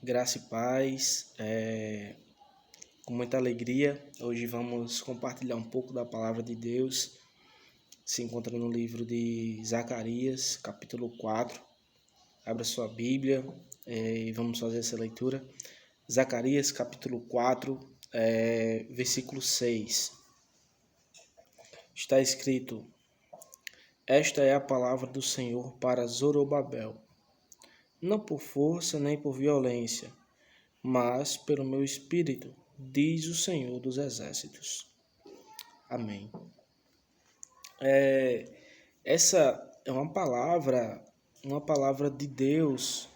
Graça e paz, com muita alegria. Hoje vamos compartilhar um pouco da palavra de Deus. Se encontra no livro de Zacarias, capítulo 4. Abra sua Bíblia e vamos fazer essa leitura. Zacarias, capítulo 4, versículo 6. Está escrito: Esta é a palavra do Senhor para Zorobabel, não por força nem por violência, mas pelo meu espírito, diz o Senhor dos Exércitos. Amém. Essa é uma palavra de Deus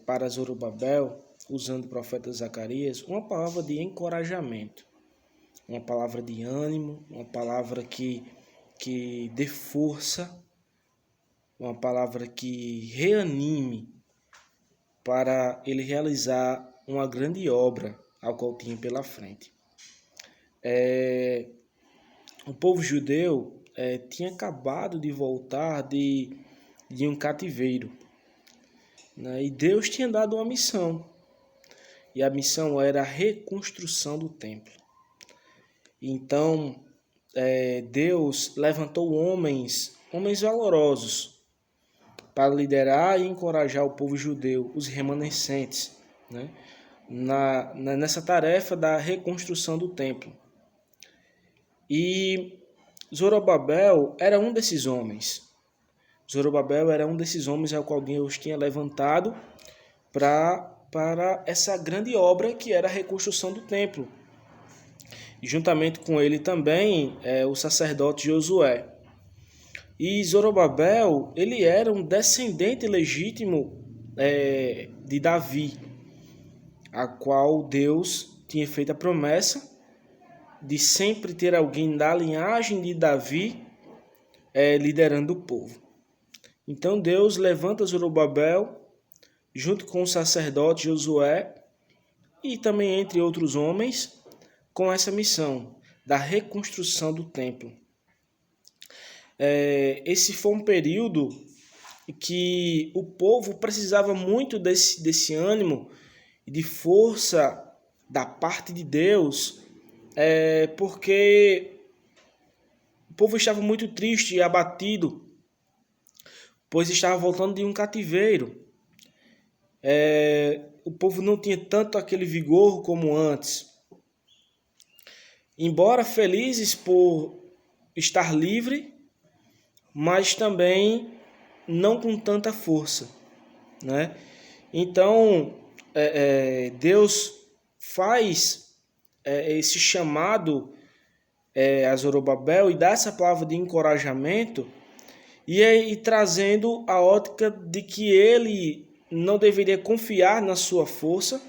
para Zorobabel, usando o profeta Zacarias, uma palavra de encorajamento, uma palavra de ânimo, uma palavra que dê força, uma palavra que reanime para ele realizar uma grande obra ao qual tinha pela frente. O povo judeu tinha acabado de voltar de um cativeiro, né? E Deus tinha dado uma missão, e a missão era a reconstrução do templo. Então, Deus levantou homens valorosos, para liderar e encorajar o povo judeu, os remanescentes, né? Nessa tarefa da reconstrução do templo. E Zorobabel era um desses homens. Zorobabel era um desses homens ao qual Deus tinha levantado para essa grande obra que era a reconstrução do templo. E juntamente com ele também o sacerdote Josué. E Zorobabel, ele era um descendente legítimo de Davi, a qual Deus tinha feito a promessa de sempre ter alguém da linhagem de Davi liderando o povo. Então Deus levanta Zorobabel, junto com o sacerdote Josué, e também entre outros homens, com essa missão da reconstrução do templo. Esse foi um período que o povo precisava muito desse ânimo e de força da parte de Deus, porque o povo estava muito triste e abatido, pois estava voltando de um cativeiro. O povo não tinha tanto aquele vigor como antes. Embora felizes por estar livre, mas também não com tanta força, né? Então, Deus faz esse chamado a Zorobabel e dá essa palavra de encorajamento e trazendo a ótica de que ele não deveria confiar na sua força,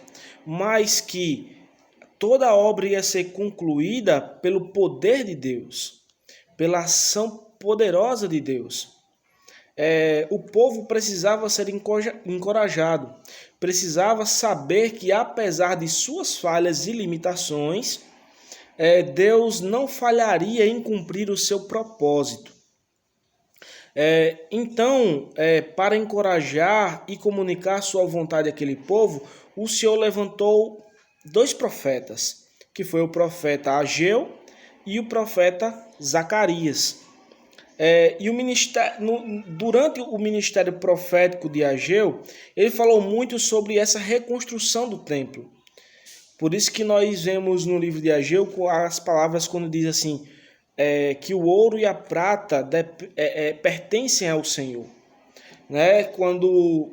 mas que toda a obra ia ser concluída pelo poder de Deus, pela ação poderosa de Deus. O povo precisava ser encorajado, precisava saber que apesar de suas falhas e limitações, Deus não falharia em cumprir o seu propósito. Então, para encorajar e comunicar sua vontade àquele povo, o Senhor levantou 2 profetas, que foi o profeta Ageu e o profeta Zacarias. Durante o ministério profético de Ageu, ele falou muito sobre essa reconstrução do templo. Por isso que nós vemos no livro de Ageu as palavras quando diz assim, que o ouro e a prata pertencem ao Senhor, né? Quando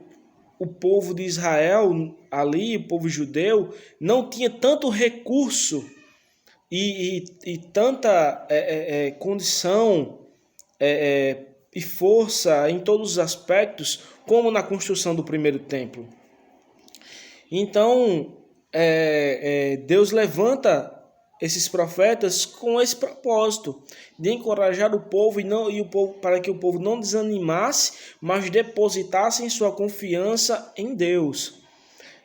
o povo de Israel, ali, o povo judeu, não tinha tanto recurso e tanta condição e força em todos os aspectos, como na construção do primeiro templo. Então, Deus levanta esses profetas com esse propósito de encorajar o povo para que o povo não desanimasse, mas depositasse sua confiança em Deus.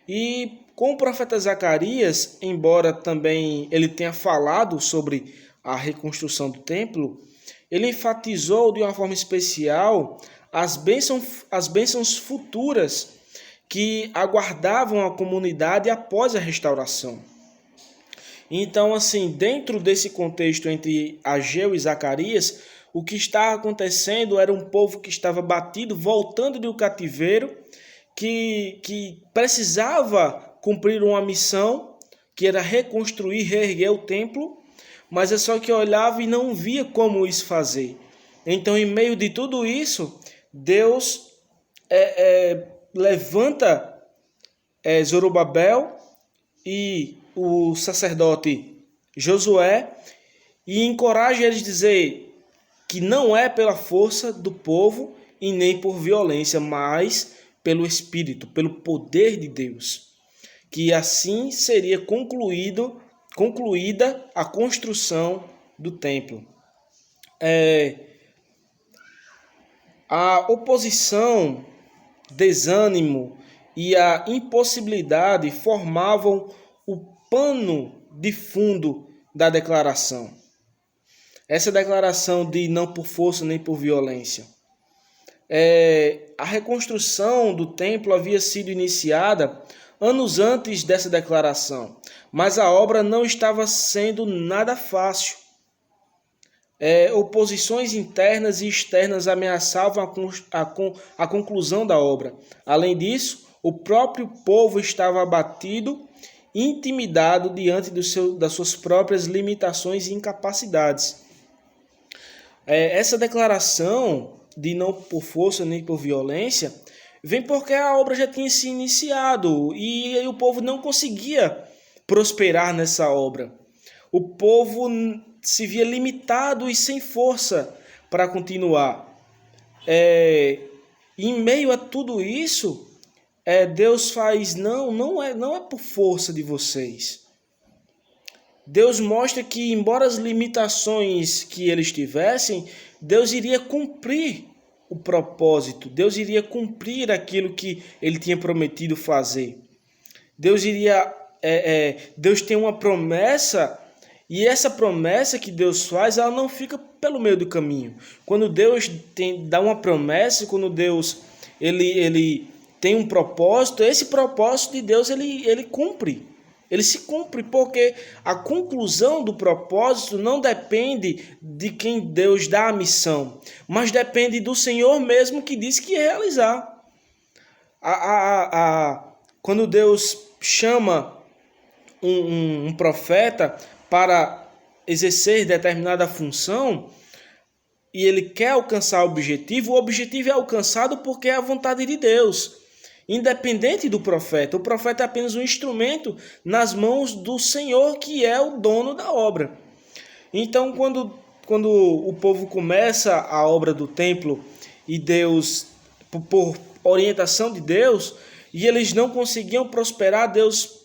E com o profeta Zacarias, embora também ele tenha falado sobre a reconstrução do templo, ele enfatizou de uma forma especial as bênçãos futuras que aguardavam a comunidade após a restauração. Então, assim, dentro desse contexto entre Ageu e Zacarias, o que estava acontecendo era um povo que estava batido, voltando do cativeiro, que precisava cumprir uma missão, que era reconstruir, reerguer o templo, mas é só que olhava e não via como isso fazer. Então, em meio de tudo isso, Deus levanta Zorobabel e o sacerdote Josué e encoraja eles a dizer que não é pela força do povo e nem por violência, mas pelo Espírito, pelo poder de Deus. Que assim seria concluída a construção do templo. A oposição, desânimo e a impossibilidade formavam o pano de fundo da declaração. Essa declaração de não por força nem por violência. A reconstrução do templo havia sido iniciada anos antes dessa declaração, mas a obra não estava sendo nada fácil. Oposições internas e externas ameaçavam a conclusão da obra. Além disso, o próprio povo estava abatido, intimidado diante das suas próprias limitações e incapacidades. Essa declaração de não por força nem por violência vem porque a obra já tinha se iniciado e o povo não conseguia prosperar nessa obra. O povo se via limitado e sem força para continuar. Em meio a tudo isso, Deus faz, não é por força de vocês. Deus mostra que, embora as limitações que eles tivessem, Deus iria cumprir o propósito, Deus iria cumprir aquilo que ele tinha prometido fazer. Deus tem uma promessa. E essa promessa que Deus faz, ela não fica pelo meio do caminho. Quando Deus dá uma promessa, quando Deus ele tem um propósito, esse propósito de Deus ele cumpre. Ele se cumpre porque a conclusão do propósito não depende de quem Deus dá a missão, mas depende do Senhor mesmo que diz que ia realizar. Quando Deus chama um profeta para exercer determinada função e ele quer alcançar o objetivo é alcançado porque é a vontade de Deus, independente do profeta. O profeta é apenas um instrumento nas mãos do Senhor, que é o dono da obra. Então, quando o povo começa a obra do templo e Deus, por orientação de Deus, e eles não conseguiam prosperar, Deus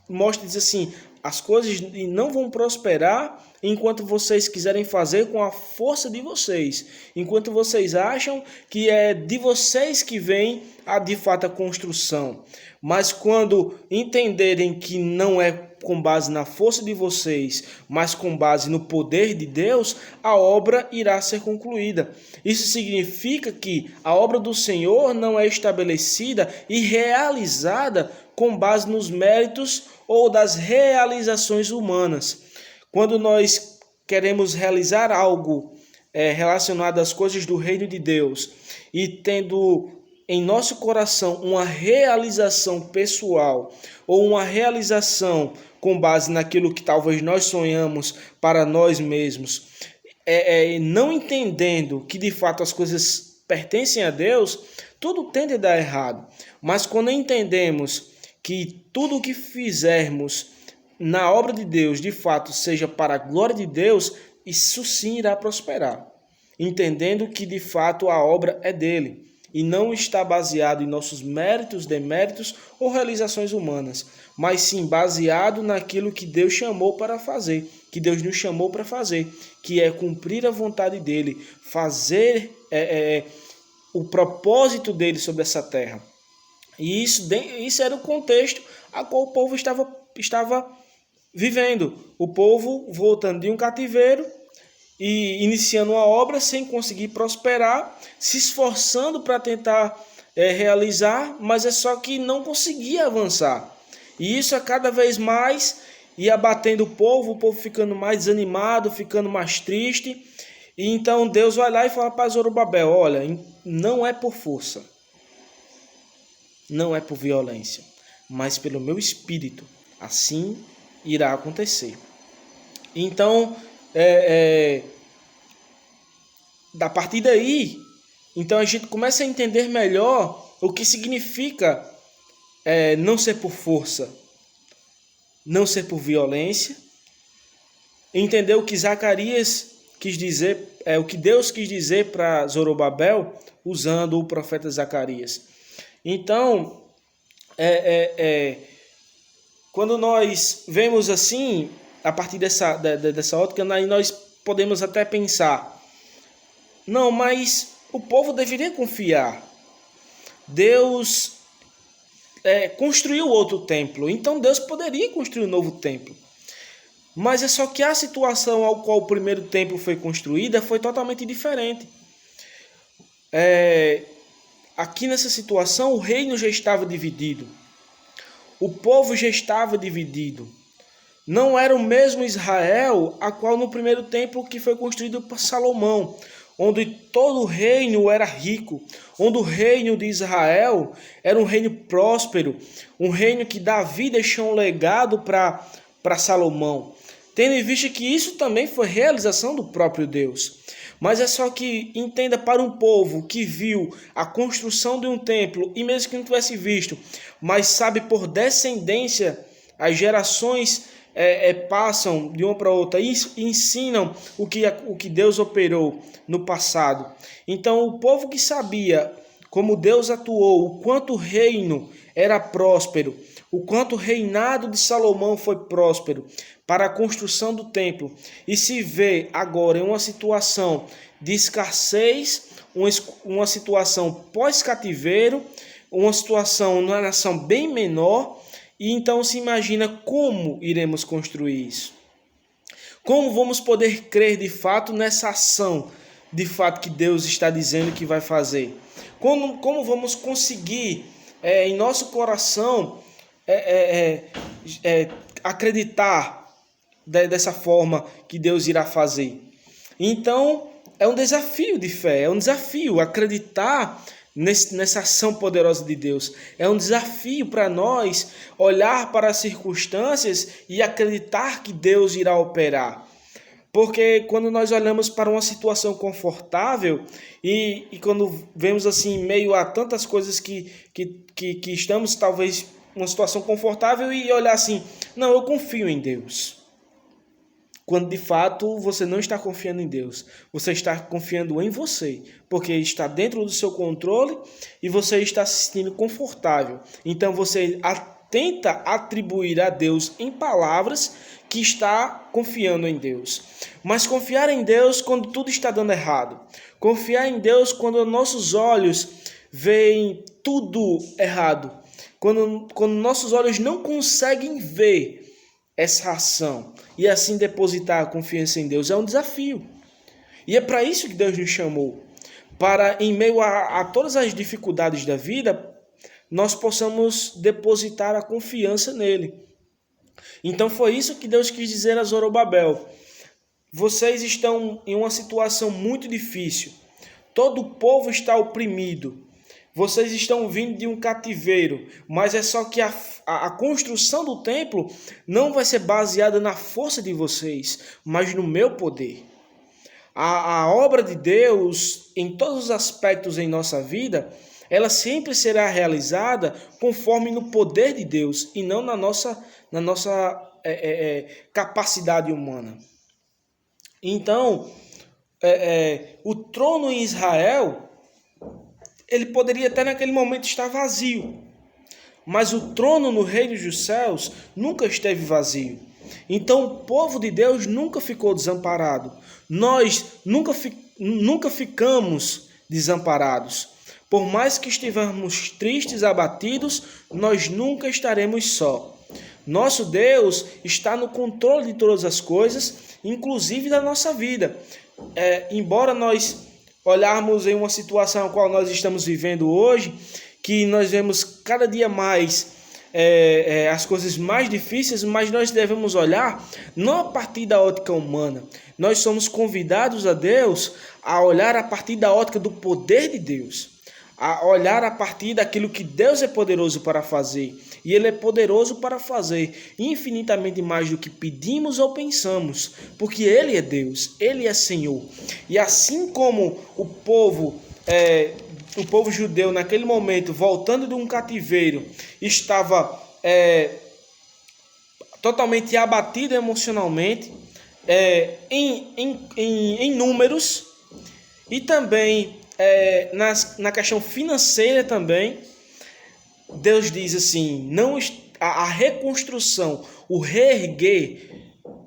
mostra e diz assim: as coisas não vão prosperar enquanto vocês quiserem fazer com a força de vocês, enquanto vocês acham que é de vocês que vem de fato a construção. Mas quando entenderem que não é com base na força de vocês, mas com base no poder de Deus, a obra irá ser concluída. Isso significa que a obra do Senhor não é estabelecida e realizada com base nos méritos ou das realizações humanas. Quando nós queremos realizar algo relacionado às coisas do reino de Deus e tendo em nosso coração uma realização pessoal ou uma realização com base naquilo que talvez nós sonhamos para nós mesmos, não entendendo que de fato as coisas pertencem a Deus, tudo tende a dar errado. Mas quando entendemos que tudo o que fizermos na obra de Deus, de fato, seja para a glória de Deus, isso sim irá prosperar. Entendendo que, de fato, a obra é dele e não está baseado em nossos méritos, deméritos ou realizações humanas, mas sim baseado naquilo que Deus chamou para fazer, que Deus nos chamou para fazer, que é cumprir a vontade dele, fazer o propósito dele sobre essa terra. E isso era o contexto a qual o povo estava vivendo. O povo voltando de um cativeiro e iniciando uma obra sem conseguir prosperar, se esforçando para tentar realizar, mas é só que não conseguia avançar. E isso a cada vez mais ia abatendo o povo ficando mais desanimado, ficando mais triste. E então Deus vai lá e fala para Zorobabel: olha, não é por força, não é por violência, mas pelo meu espírito, assim irá acontecer. Então, a partir daí, então a gente começa a entender melhor o que significa não ser por força, não ser por violência, entender o que Zacarias quis dizer, o que Deus quis dizer para Zorobabel usando o profeta Zacarias. Então, quando nós vemos assim, a partir dessa ótica, aí nós podemos até pensar: não, mas o povo deveria confiar. Deus construiu outro templo, então Deus poderia construir um novo templo. Mas é só que a situação ao qual o primeiro templo foi construída foi totalmente diferente. Aqui nessa situação, o reino já estava dividido. O povo já estava dividido. Não era o mesmo Israel a qual no primeiro templo que foi construído por Salomão, onde todo o reino era rico, onde o reino de Israel era um reino próspero, um reino que Davi deixou um legado para Salomão, tendo em vista que isso também foi realização do próprio Deus. Mas é só que entenda, para um povo que viu a construção de um templo, e mesmo que não tivesse visto, mas sabe por descendência, as gerações passam de uma para outra e ensinam o que Deus operou no passado. Então o povo que sabia como Deus atuou, o quanto o reino era próspero, o quanto o reinado de Salomão foi próspero para a construção do templo, e se vê agora em uma situação de escassez, uma situação pós-cativeiro, uma situação numa nação bem menor, e então se imagina como iremos construir isso. Como vamos poder crer de fato nessa ação, de fato que Deus está dizendo que vai fazer? Como vamos conseguir em nosso coração acreditar dessa forma que Deus irá fazer? Então é um desafio de fé, é um desafio acreditar nessa ação poderosa de Deus. É um desafio para nós olhar para as circunstâncias e acreditar que Deus irá operar. Porque quando nós olhamos para uma situação confortável e quando vemos assim, em meio a tantas coisas que estamos talvez numa situação confortável, e olhar assim: não, eu confio em Deus. Quando de fato você não está confiando em Deus, você está confiando em você, porque está dentro do seu controle e você está se sentindo confortável. Então você tenta atribuir a Deus em palavras que está confiando em Deus. Mas confiar em Deus quando tudo está dando errado. Confiar em Deus quando nossos olhos veem tudo errado. Quando nossos olhos não conseguem ver essa ação e assim depositar a confiança em Deus, é um desafio. E é para isso que Deus nos chamou, para em meio a todas as dificuldades da vida, nós possamos depositar a confiança nele. Então foi isso que Deus quis dizer a Zorobabel: vocês estão em uma situação muito difícil, todo o povo está oprimido, vocês estão vindo de um cativeiro, mas é só que a construção do templo não vai ser baseada na força de vocês, mas no meu poder. A obra de Deus, em todos os aspectos em nossa vida, ela sempre será realizada conforme no poder de Deus e não na nossa capacidade humana. Então, o trono em Israel, ele poderia até naquele momento estar vazio, mas o trono no reino dos céus nunca esteve vazio. Então o povo de Deus nunca ficou desamparado. Nós nunca ficamos desamparados. Por mais que estivermos tristes, abatidos, nós nunca estaremos só. Nosso Deus está no controle de todas as coisas, inclusive da nossa vida. Embora nós olharmos em uma situação a qual nós estamos vivendo hoje, que nós vemos cada dia mais as coisas mais difíceis, mas nós devemos olhar não a partir da ótica humana. Nós somos convidados a Deus a olhar a partir da ótica do poder de Deus, a olhar a partir daquilo que Deus é poderoso para fazer. E Ele é poderoso para fazer infinitamente mais do que pedimos ou pensamos, porque Ele é Deus, Ele é Senhor. E assim como o povo judeu naquele momento, voltando de um cativeiro, estava totalmente abatido emocionalmente, em números, e também na questão financeira também, Deus diz assim, não, a reconstrução, o reerguer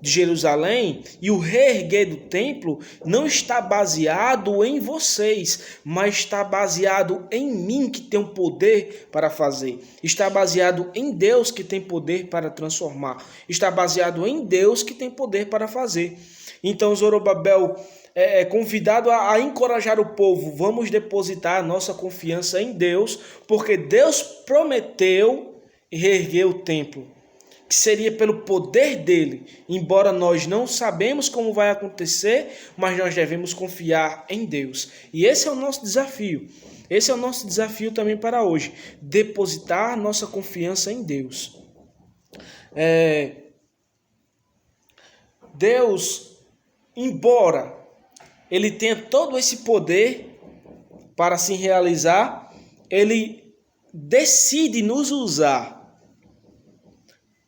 de Jerusalém e o reerguer do templo não está baseado em vocês, mas está baseado em mim, que tem o poder para fazer. Está baseado em Deus, que tem poder para transformar. Está baseado em Deus, que tem poder para fazer. Então Zorobabel é convidado a encorajar o povo. Vamos depositar a nossa confiança em Deus, porque Deus prometeu reerguer o templo, que seria pelo poder dele, embora nós não sabemos como vai acontecer, mas nós devemos confiar em Deus. E esse é o nosso desafio. Esse é o nosso desafio também para hoje, depositar nossa confiança em Deus. Deus, embora Ele tenha todo esse poder para se realizar, Ele decide nos usar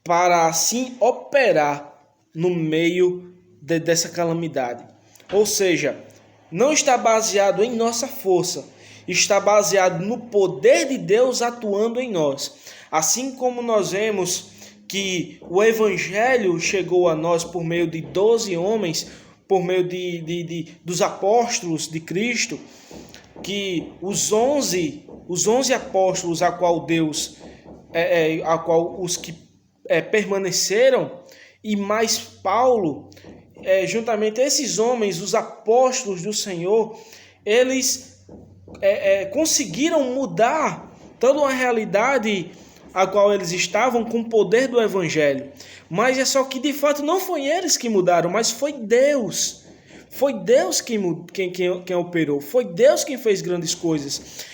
para assim operar no meio dessa calamidade. Ou seja, não está baseado em nossa força, está baseado no poder de Deus atuando em nós. Assim como nós vemos que o Evangelho chegou a nós por meio de 12 homens, por meio dos apóstolos de Cristo, que os 11 apóstolos a qual os que permaneceram, e mais Paulo, juntamente esses homens, os apóstolos do Senhor, eles conseguiram mudar toda uma realidade a qual eles estavam com o poder do Evangelho. Mas é só que de fato não foi eles que mudaram, mas foi Deus. Foi Deus quem operou, foi Deus quem fez grandes coisas.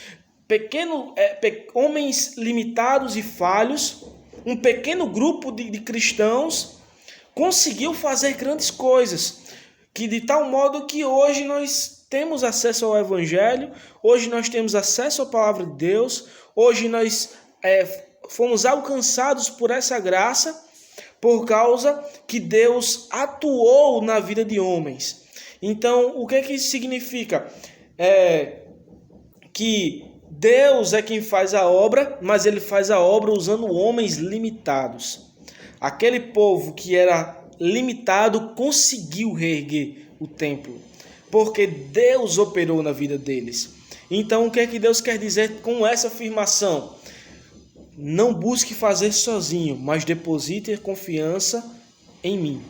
Homens limitados e falhos, um pequeno grupo de cristãos conseguiu fazer grandes coisas, que de tal modo que hoje nós temos acesso ao Evangelho, hoje nós temos acesso à Palavra de Deus, hoje nós fomos alcançados por essa graça, por causa que Deus atuou na vida de homens. Então, o que é que isso significa? Que Deus é quem faz a obra, mas Ele faz a obra usando homens limitados. Aquele povo que era limitado conseguiu reerguer o templo, porque Deus operou na vida deles. Então, o que é que Deus quer dizer com essa afirmação? Não busque fazer sozinho, mas deposite a confiança em mim.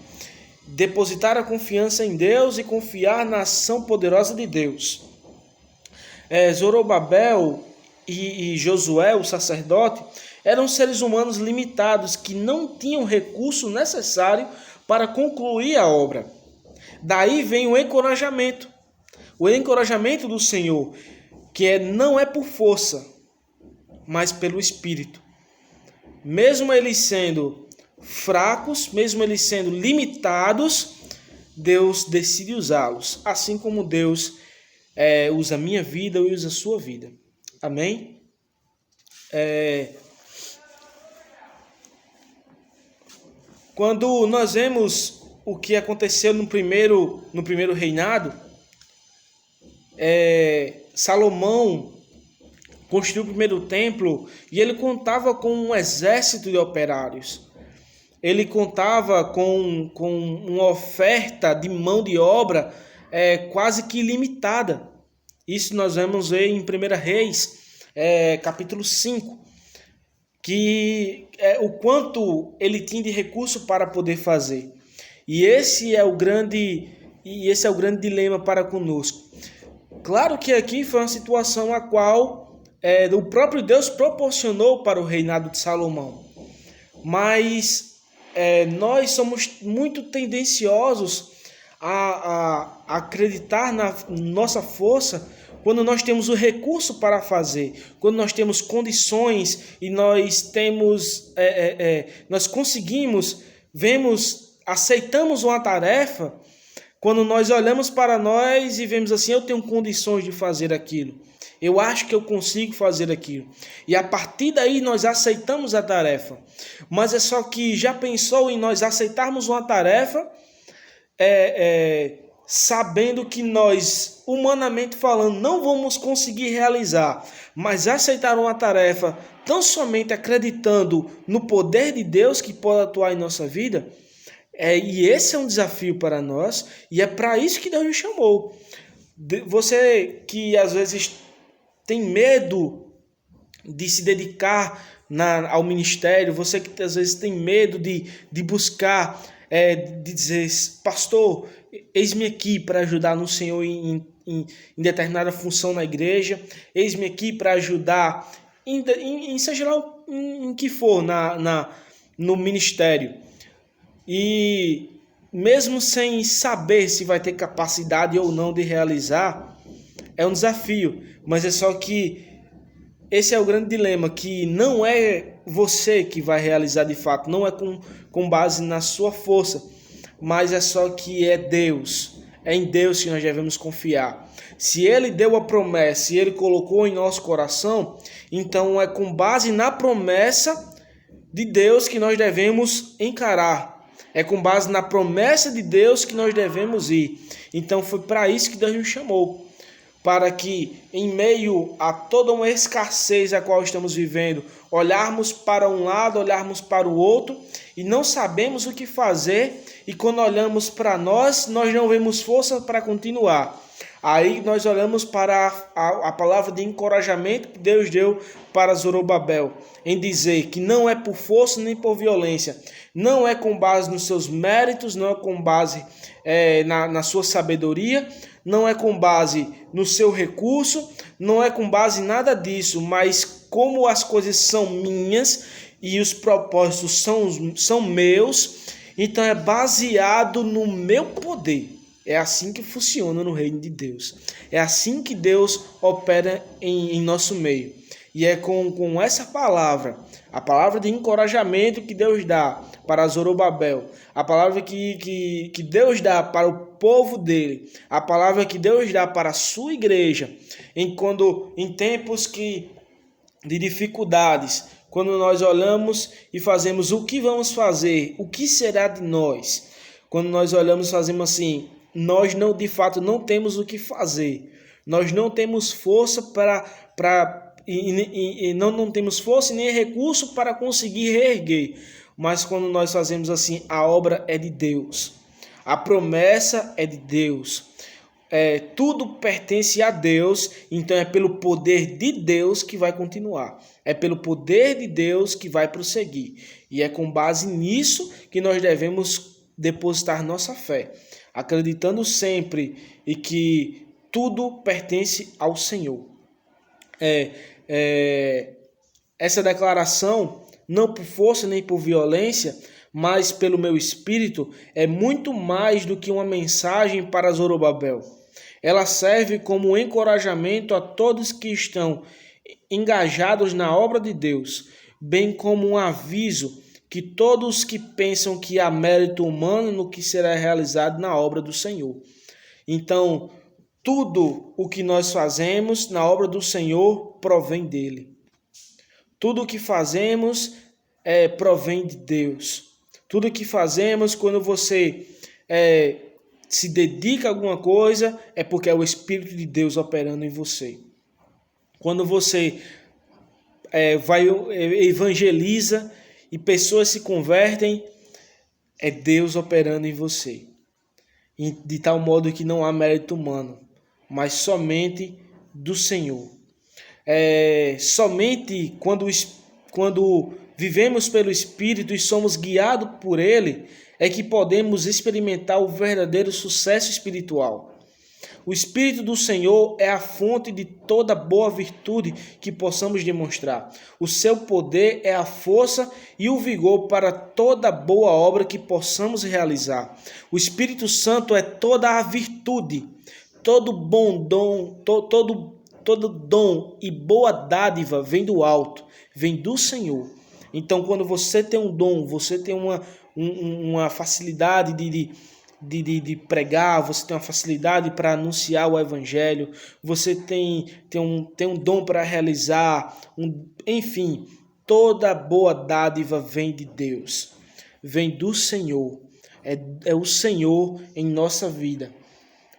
Depositar a confiança em Deus e confiar na ação poderosa de Deus. Zorobabel e Josué, o sacerdote, eram seres humanos limitados que não tinham recurso necessário para concluir a obra. Daí vem o encorajamento do Senhor, que não é por força, mas pelo Espírito. Mesmo eles sendo fracos, mesmo eles sendo limitados, Deus decide usá-los, assim como Deus usa a minha vida e usa a sua vida. Amém? Quando nós vemos o que aconteceu no primeiro reinado, Salomão construiu o primeiro templo e ele contava com um exército de operários. Ele contava com uma oferta de mão de obra quase que ilimitada. Isso nós vamos ver em 1 Reis, capítulo 5, que o quanto ele tinha de recurso para poder fazer. E esse é o grande dilema para conosco. Claro que aqui foi uma situação a qual o próprio Deus proporcionou para o reinado de Salomão, mas nós somos muito tendenciosos a acreditar na nossa força quando nós temos o recurso para fazer, quando nós temos condições e nós conseguimos, aceitamos uma tarefa, quando nós olhamos para nós e vemos assim, eu tenho condições de fazer aquilo, eu acho que eu consigo fazer aquilo, e a partir daí nós aceitamos a tarefa. Mas é só que já pensou em nós aceitarmos uma tarefa sabendo que nós, humanamente falando, não vamos conseguir realizar, mas aceitar uma tarefa tão somente acreditando no poder de Deus que pode atuar em nossa vida? E esse é um desafio para nós, e é para isso que Deus nos chamou. Você que às vezes tem medo de se dedicar ao ministério, você que às vezes tem medo de buscar, de dizer, pastor, eis-me aqui para ajudar no Senhor em determinada função na igreja, eis-me aqui para ajudar seja lá em que for no ministério. E mesmo sem saber se vai ter capacidade ou não de realizar, é um desafio. Mas é só que esse é o grande dilema, que não é você que vai realizar de fato, não é com base na sua força, mas é só que é Deus. É em Deus que nós devemos confiar. Se Ele deu a promessa, se Ele colocou em nosso coração, então é com base na promessa de Deus que nós devemos encarar. É com base na promessa de Deus que nós devemos ir. Então foi para isso que Deus nos chamou. Para que, em meio a toda uma escassez a qual estamos vivendo, olharmos para um lado, olharmos para o outro e não sabemos o que fazer. E quando olhamos para nós não vemos força para continuar. Aí nós olhamos para a palavra de encorajamento que Deus deu para Zorobabel, em dizer que não é por força nem por violência, não é com base nos seus méritos, não é com base na sua sabedoria, não é com base no seu recurso, não é com base em nada disso, mas como as coisas são minhas e os propósitos são meus, então é baseado no meu poder. É assim que funciona no reino de Deus. É assim que Deus opera em nosso meio. E é com essa palavra, a palavra de encorajamento que Deus dá para Zorobabel, a palavra que Deus dá para o povo dele, a palavra que Deus dá para a sua igreja, em tempos de dificuldades, quando nós olhamos e fazemos o que vamos fazer, o que será de nós? Quando nós olhamos e fazemos assim, nós de fato não temos o que fazer, nós não temos força não temos força nem recurso para conseguir reerguer, mas quando nós fazemos assim, a obra é de Deus, a promessa é de Deus, tudo pertence a Deus, então é pelo poder de Deus que vai continuar, é pelo poder de Deus que vai prosseguir, e é com base nisso que nós devemos depositar nossa fé, acreditando sempre e que tudo pertence ao Senhor. Essa declaração, não por força nem por violência, mas pelo meu espírito, é muito mais do que uma mensagem para Zorobabel. Ela serve como encorajamento a todos que estão engajados na obra de Deus, bem como um aviso que todos que pensam que há mérito humano no que será realizado na obra do Senhor. Então, tudo o que nós fazemos na obra do Senhor provém dele. Tudo o que fazemos provém de Deus. Tudo o que fazemos quando você se dedica a alguma coisa é porque é o Espírito de Deus operando em você. Quando você evangeliza e pessoas se convertem, é Deus operando em você. De tal modo que não há mérito humano, mas somente do Senhor. Somente quando vivemos pelo Espírito e somos guiados por Ele, é que podemos experimentar o verdadeiro sucesso espiritual. O Espírito do Senhor é a fonte de toda boa virtude que possamos demonstrar. O seu poder é a força e o vigor para toda boa obra que possamos realizar. O Espírito Santo é toda a virtude, todo bom dom, todo dom e boa dádiva vem do alto, vem do Senhor. Então, quando você tem um dom, você tem uma facilidade de pregar, você tem uma facilidade para anunciar o evangelho, você tem um dom para realizar, enfim, toda boa dádiva vem de Deus, vem do Senhor, é o Senhor em nossa vida,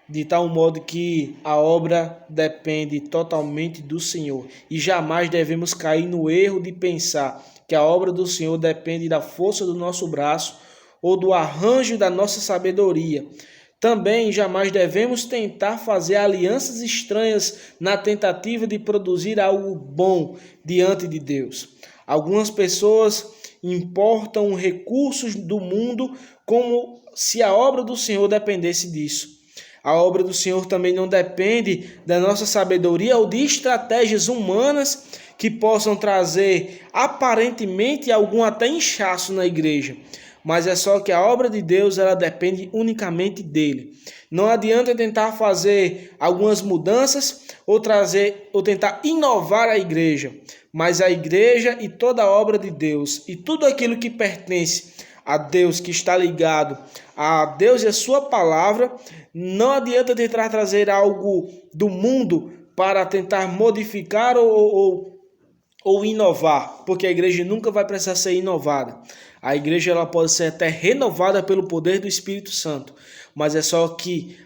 de tal modo que a obra depende totalmente do Senhor e jamais devemos cair no erro de pensar que a obra do Senhor depende da força do nosso braço ou do arranjo da nossa sabedoria. Também jamais devemos tentar fazer alianças estranhas na tentativa de produzir algo bom diante de Deus. Algumas pessoas importam recursos do mundo como se a obra do Senhor dependesse disso. A obra do Senhor também não depende da nossa sabedoria ou de estratégias humanas que possam trazer aparentemente algum até inchaço na igreja. Mas é só que a obra de Deus ela depende unicamente dele. Não adianta tentar fazer algumas mudanças ou tentar inovar a igreja, mas a igreja e toda a obra de Deus e tudo aquilo que pertence a Deus, que está ligado a Deus e a sua palavra, não adianta tentar trazer algo do mundo para tentar modificar ou inovar, porque a igreja nunca vai precisar ser inovada. A igreja ela pode ser até renovada pelo poder do Espírito Santo, mas é só que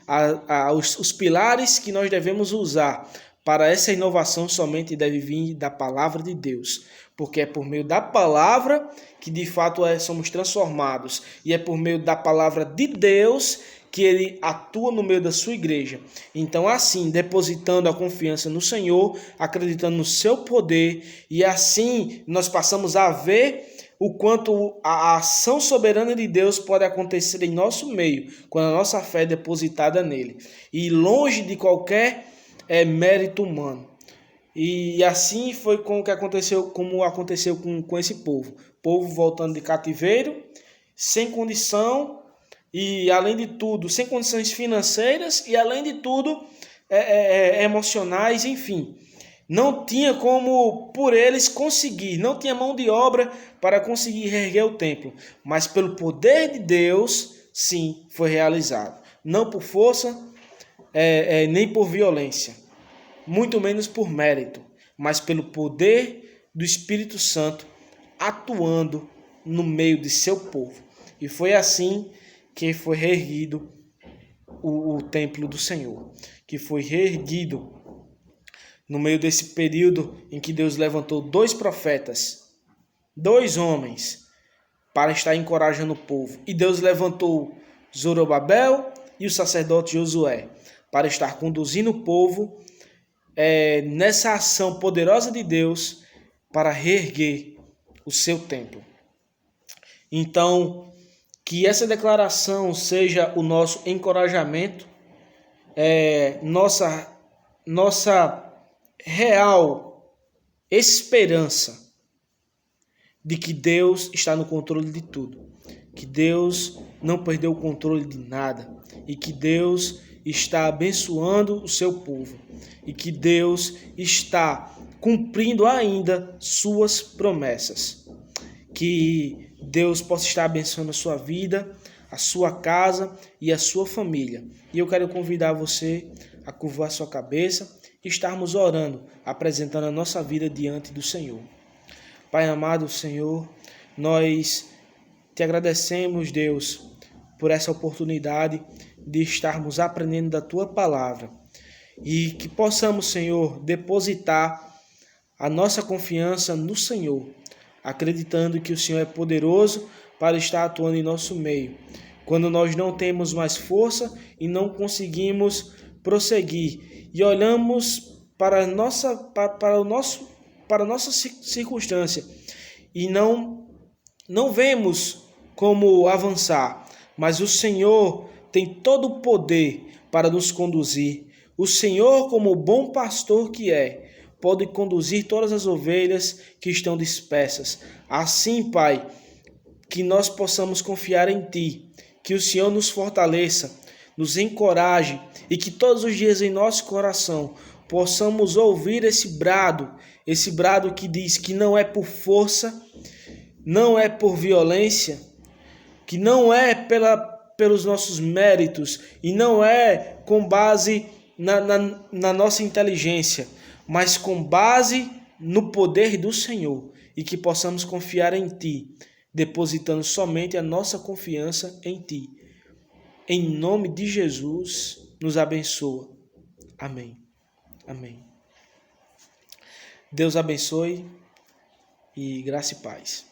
os pilares que nós devemos usar para essa inovação somente deve vir da palavra de Deus, porque é por meio da palavra que de fato somos transformados, e é por meio da palavra de Deus que ele atua no meio da sua igreja. Então, assim, depositando a confiança no Senhor, acreditando no seu poder, e assim nós passamos a ver o quanto a ação soberana de Deus pode acontecer em nosso meio, quando a nossa fé é depositada nele, e longe de qualquer mérito humano. E assim foi como aconteceu com esse povo. Povo voltando de cativeiro, sem condição, e além de tudo, sem condições financeiras, e além de tudo, emocionais, enfim. Não tinha como por eles conseguir, não tinha mão de obra para conseguir reerguer o templo. Mas pelo poder de Deus, sim, foi realizado. Não por força, nem por violência, muito menos por mérito, mas pelo poder do Espírito Santo atuando no meio de seu povo. E foi assim que foi reerguido o templo do Senhor, que foi reerguido no meio desse período em que Deus levantou 2 profetas, 2 homens, para estar encorajando o povo. E Deus levantou Zorobabel e o sacerdote Josué para estar conduzindo o povo nessa ação poderosa de Deus para reerguer o seu templo. Então, que essa declaração seja o nosso encorajamento, nossa real esperança de que Deus está no controle de tudo, que Deus não perdeu o controle de nada e que Deus está abençoando o seu povo e que Deus está cumprindo ainda suas promessas. Que Deus possa estar abençoando a sua vida, a sua casa e a sua família. E eu quero convidar você a curvar sua cabeça e estarmos orando, apresentando a nossa vida diante do Senhor. Pai amado, Senhor, nós te agradecemos, Deus, por essa oportunidade de estarmos aprendendo da tua palavra e que possamos, Senhor, depositar a nossa confiança no Senhor, acreditando que o Senhor é poderoso para estar atuando em nosso meio. Quando nós não temos mais força e não conseguimos prosseguir e olhamos para a nossa circunstância e não vemos como avançar, mas o Senhor tem todo o poder para nos conduzir, O Senhor, como o bom pastor que é, pode conduzir todas as ovelhas que estão dispersas. Assim, Pai, que nós possamos confiar em Ti, que o Senhor nos fortaleça, nos encoraje e que todos os dias em nosso coração possamos ouvir esse brado que diz que não é por força, não é por violência, que não é pelos nossos méritos e não é com base na nossa inteligência, mas com base no poder do Senhor, e que possamos confiar em Ti, depositando somente a nossa confiança em Ti. Em nome de Jesus, nos abençoa. Amém. Amém. Deus abençoe e graça e paz.